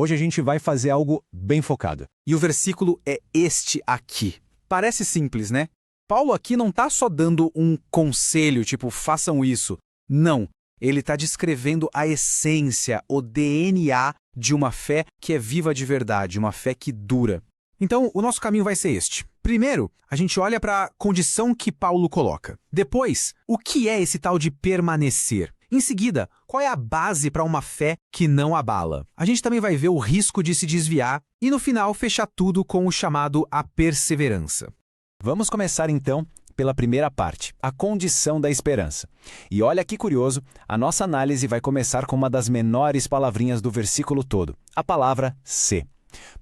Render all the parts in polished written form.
Hoje a gente vai fazer algo bem focado. E o versículo é este aqui. Parece simples, né? Paulo aqui não está só dando um conselho, tipo, façam isso. Não. Ele está descrevendo a essência, o DNA de uma fé que é viva de verdade, uma fé que dura. Então, o nosso caminho vai ser este. Primeiro, a gente olha para a condição que Paulo coloca. Depois, o que é esse tal de permanecer? Em seguida, qual é a base para uma fé que não abala? A gente também vai ver o risco de se desviar e, no final, fechar tudo com o chamado a perseverança. Vamos começar então pela primeira parte, a condição da esperança. E olha que curioso, a nossa análise vai começar com uma das menores palavrinhas do versículo todo, a palavra se.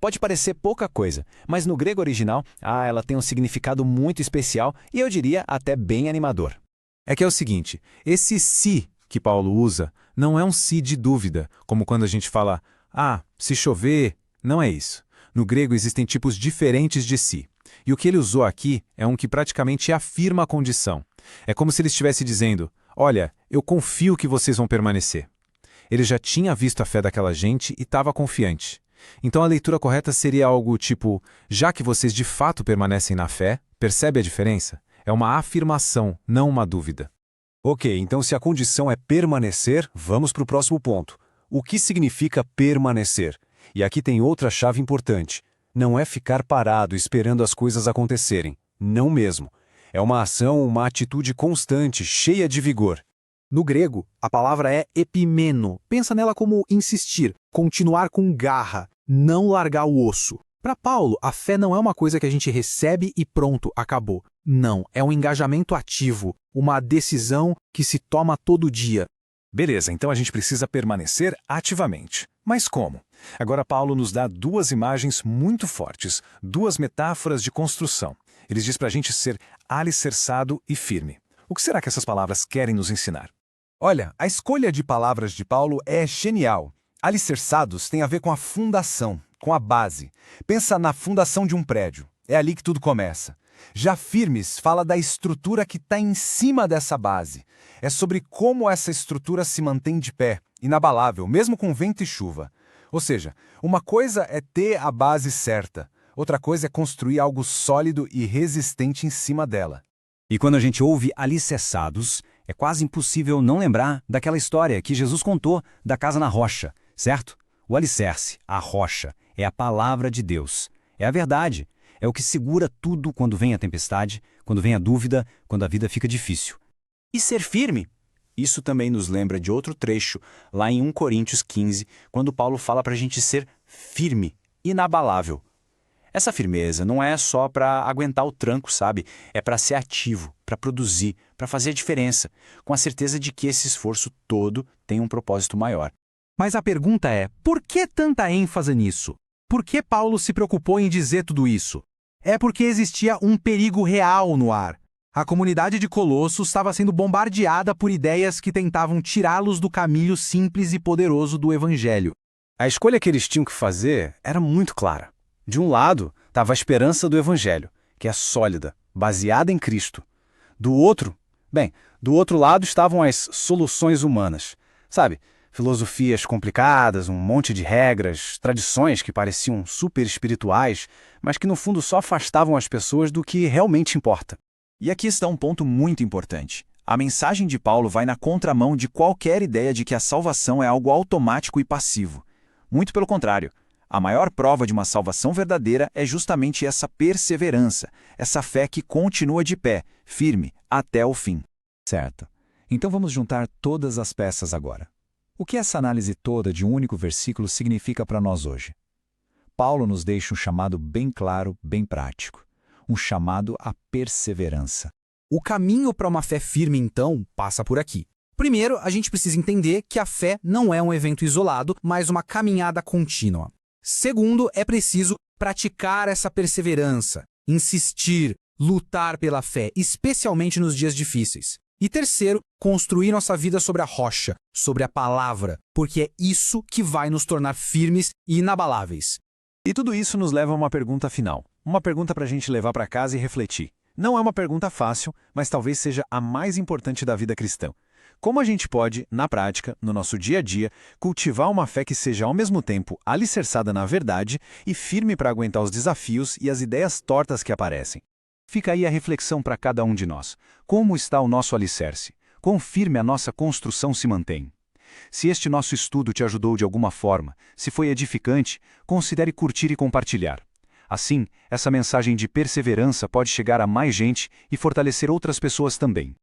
Pode parecer pouca coisa, mas no grego original, ela tem um significado muito especial e eu diria até bem animador. É que é o seguinte, esse se que Paulo usa não é um se de dúvida, como quando a gente fala, se chover, não é isso. No grego existem tipos diferentes de se. E o que ele usou aqui é um que praticamente afirma a condição. É como se ele estivesse dizendo, olha, eu confio que vocês vão permanecer. Ele já tinha visto a fé daquela gente e estava confiante. Então a leitura correta seria algo tipo, já que vocês de fato permanecem na fé, percebe a diferença? É uma afirmação, não uma dúvida. Ok, então se a condição é permanecer, vamos para o próximo ponto. O que significa permanecer? E aqui tem outra chave importante. Não é ficar parado esperando as coisas acontecerem. Não mesmo. É uma ação, uma atitude constante, cheia de vigor. No grego, a palavra é epimeno. Pensa nela como insistir, continuar com garra, não largar o osso. Para Paulo, a fé não é uma coisa que a gente recebe e pronto, acabou. Não, é um engajamento ativo, uma decisão que se toma todo dia. Beleza, então a gente precisa permanecer ativamente. Mas como? Agora Paulo nos dá duas imagens muito fortes, duas metáforas de construção. Ele diz para a gente ser alicerçado e firme. O que será que essas palavras querem nos ensinar? Olha, a escolha de palavras de Paulo é genial. Alicerçados tem a ver com a fundação, com a base. Pensa na fundação de um prédio. É ali que tudo começa. Já firmes fala da estrutura que está em cima dessa base. É sobre como essa estrutura se mantém de pé, inabalável, mesmo com vento e chuva. Ou seja, uma coisa é ter a base certa, outra coisa é construir algo sólido e resistente em cima dela. E quando a gente ouve alicerçados, é quase impossível não lembrar daquela história que Jesus contou da casa na rocha, certo? O alicerce, a rocha, é a palavra de Deus. É a verdade. É o que segura tudo quando vem a tempestade, quando vem a dúvida, quando a vida fica difícil. E ser firme? Isso também nos lembra de outro trecho, lá em 1 Coríntios 15, quando Paulo fala para a gente ser firme, inabalável. Essa firmeza não é só para aguentar o tranco, sabe? É para ser ativo, para produzir, para fazer a diferença, com a certeza de que esse esforço todo tem um propósito maior. Mas a pergunta é, por que tanta ênfase nisso? Por que Paulo se preocupou em dizer tudo isso? É porque existia um perigo real no ar. A comunidade de Colossos estava sendo bombardeada por ideias que tentavam tirá-los do caminho simples e poderoso do Evangelho. A escolha que eles tinham que fazer era muito clara. De um lado, estava a esperança do Evangelho, que é sólida, baseada em Cristo. Do outro lado estavam as soluções humanas. Sabe, filosofias complicadas, um monte de regras, tradições que pareciam super espirituais, mas que no fundo só afastavam as pessoas do que realmente importa. E aqui está um ponto muito importante. A mensagem de Paulo vai na contramão de qualquer ideia de que a salvação é algo automático e passivo. Muito pelo contrário. A maior prova de uma salvação verdadeira é justamente essa perseverança, essa fé que continua de pé, firme, até o fim. Certo. Então vamos juntar todas as peças agora. O que essa análise toda de um único versículo significa para nós hoje? Paulo nos deixa um chamado bem claro, bem prático. Um chamado à perseverança. O caminho para uma fé firme, então, passa por aqui. Primeiro, a gente precisa entender que a fé não é um evento isolado, mas uma caminhada contínua. Segundo, é preciso praticar essa perseverança, insistir, lutar pela fé, especialmente nos dias difíceis. E terceiro, construir nossa vida sobre a rocha, sobre a palavra, porque é isso que vai nos tornar firmes e inabaláveis. E tudo isso nos leva a uma pergunta final. Uma pergunta para a gente levar para casa e refletir. Não é uma pergunta fácil, mas talvez seja a mais importante da vida cristã. Como a gente pode, na prática, no nosso dia a dia, cultivar uma fé que seja ao mesmo tempo alicerçada na verdade e firme para aguentar os desafios e as ideias tortas que aparecem? Fica aí a reflexão para cada um de nós. Como está o nosso alicerce? Quão firme a nossa construção se mantém? Se este nosso estudo te ajudou de alguma forma, se foi edificante, considere curtir e compartilhar. Assim, essa mensagem de perseverança pode chegar a mais gente e fortalecer outras pessoas também.